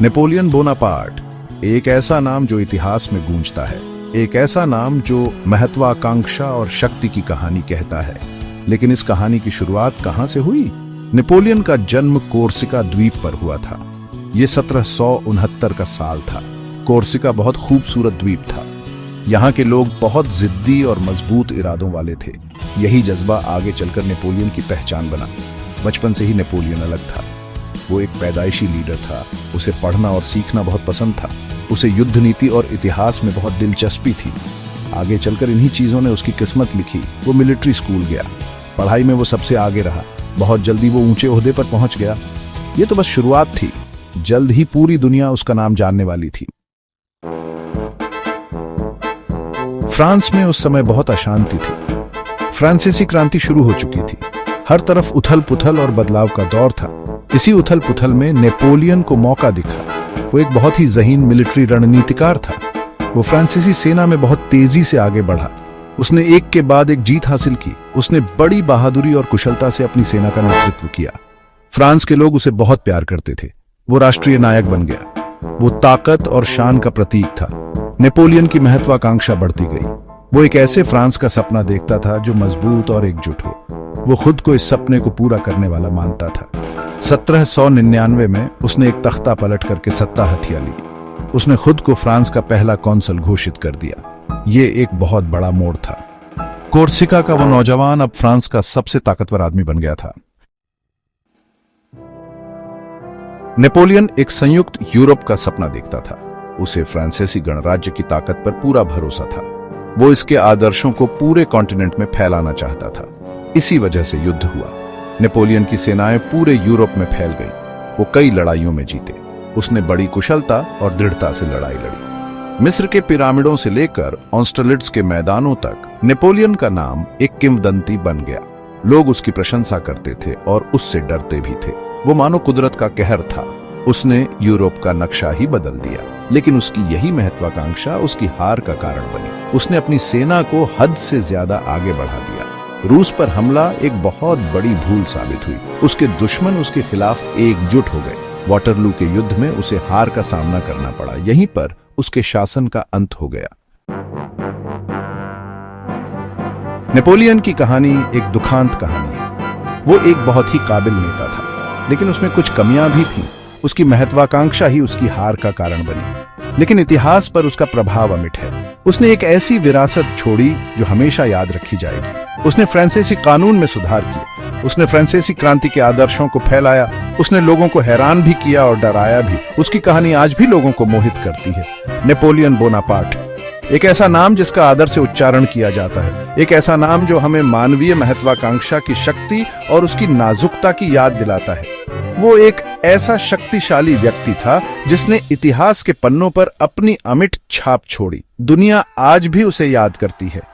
Napoleon Bonaparte एक ऐसा नाम जो इतिहास में गूंजता है, एक ऐसा नाम जो महत्वाकांक्षा और शक्ति की कहानी कहता है। लेकिन इस कहानी की शुरुआत कहां से हुई? नेपोलियन का जन्म कोर्सिका द्वीप पर हुआ था। यह 1769 का साल था। कोर्सिका बहुत खूबसूरत द्वीप था। यहाँ के लोग बहुत जिद्दी और मजबूत इरादों वाले थे। यही जज्बा आगे चलकर नेपोलियन की पहचान बना। बचपन से ही नेपोलियन अलग था। वो एक पैदाइशी लीडर था। उसे पढ़ना और सीखना बहुत पसंद था। उसे युद्ध नीति और इतिहास में बहुत दिलचस्पी थी। आगे चलकर इन्हीं चीजों ने उसकी किस्मत लिखी। वो मिलिट्री स्कूल गया। पढ़ाई में वो सबसे आगे रहा। बहुत जल्दी वो ऊंचे ओहदे पर पहुंच गया। ये तो बस शुरुआत थी। जल्द ही पूरी दुनिया उसका नाम जानने वाली थी। फ्रांस में उस समय बहुत अशांति थी। फ्रांसीसी क्रांति शुरू हो चुकी थी। हर तरफ उथल पुथल और बदलाव का दौर था। इसी उथल पुथल में नेपोलियन को मौका दिखा। वो एक बहुत ही ज़हीन मिलिट्री रणनीतिकार था। वो फ्रांसीसी सेना में बहुत तेजी से आगे बढ़ा। उसने एक के बाद एक जीत हासिल की। उसने बड़ी बहादुरी और कुशलता से अपनी सेना का नेतृत्व किया। फ्रांस के लोग उसे बहुत प्यार करते थे। वो राष्ट्रीय नायक बन गया। वो ताकत और शान का प्रतीक था। नेपोलियन की महत्वाकांक्षा बढ़ती गई। वो एक ऐसे फ्रांस का सपना देखता था जो मजबूत और एकजुट हो। वो खुद को इस सपने को पूरा करने वाला मानता था। 1799 में उसने एक तख्ता पलट करके सत्ता हथिया ली। उसने खुद को फ्रांस का पहला कौंसल घोषित कर दिया। ये एक बहुत बड़ा मोड़ था। कोर्सिका का वो नौजवान अब फ्रांस का सबसे ताकतवर आदमी बन गया था। नेपोलियन एक संयुक्त यूरोप का सपना देखता था। उसे फ्रांसीसी गणराज्य की ताकत पर पूरा भरोसा था। वो इसके आदर्शों को पूरे कॉन्टिनेंट में फैलाना चाहता था। इसी वजह से युद्ध हुआ। नेपोलियन की सेनाएं पूरे यूरोप में फैल गईं। वो कई लड़ाइयों में जीते। उसने बड़ी कुशलता और दृढ़ता से लड़ाई लड़ी। मिस्र के पिरामिडों से लेकर ऑस्टरलिट्ज के मैदानों तक नेपोलियन का नाम एक किंवदंती बन गया। लोग उसकी प्रशंसा करते थे और उससे डरते भी थे। वो मानो कुदरत का कहर था। उसने यूरोप का नक्शा ही बदल दिया। लेकिन उसकी यही महत्वाकांक्षा उसकी हार का कारण बनी। उसने अपनी सेना को हद से ज्यादा आगे बढ़ा दिया। रूस पर हमला एक बहुत बड़ी भूल साबित हुई। उसके दुश्मन उसके खिलाफ एकजुट हो गए। वाटरलू के युद्ध में उसे हार का सामना करना पड़ा। यहीं पर उसके शासन का अंत हो गया। नेपोलियन की कहानी एक दुखांत कहानी है। वो एक बहुत ही काबिल नेता था, लेकिन उसमें कुछ कमियां भी थीं। उसकी महत्वाकांक्षा ही उसकी हार का कारण बनी। लेकिन इतिहास पर उसका प्रभाव अमिट है। उसने एक ऐसी विरासत छोड़ी जो हमेशा याद रखी जाएगी। उसने फ्रांसीसी कानून में सुधार किए। उसने फ्रांसीसी क्रांति के आदर्शों को फैलाया। उसने लोगों को हैरान भी किया और डराया भी। उसकी कहानी आज भी लोगों को मोहित करती है। नेपोलियन बोनापार्ट एक ऐसा नाम जिसका आदर से उच्चारण किया जाता है। एक ऐसा नाम जो हमें मानवीय महत्वाकांक्षा की शक्ति और उसकी नाजुकता की याद दिलाता है। वो एक ऐसा शक्तिशाली व्यक्ति था जिसने इतिहास के पन्नों पर अपनी अमिट छाप छोड़ी। दुनिया आज भी उसे याद करती है।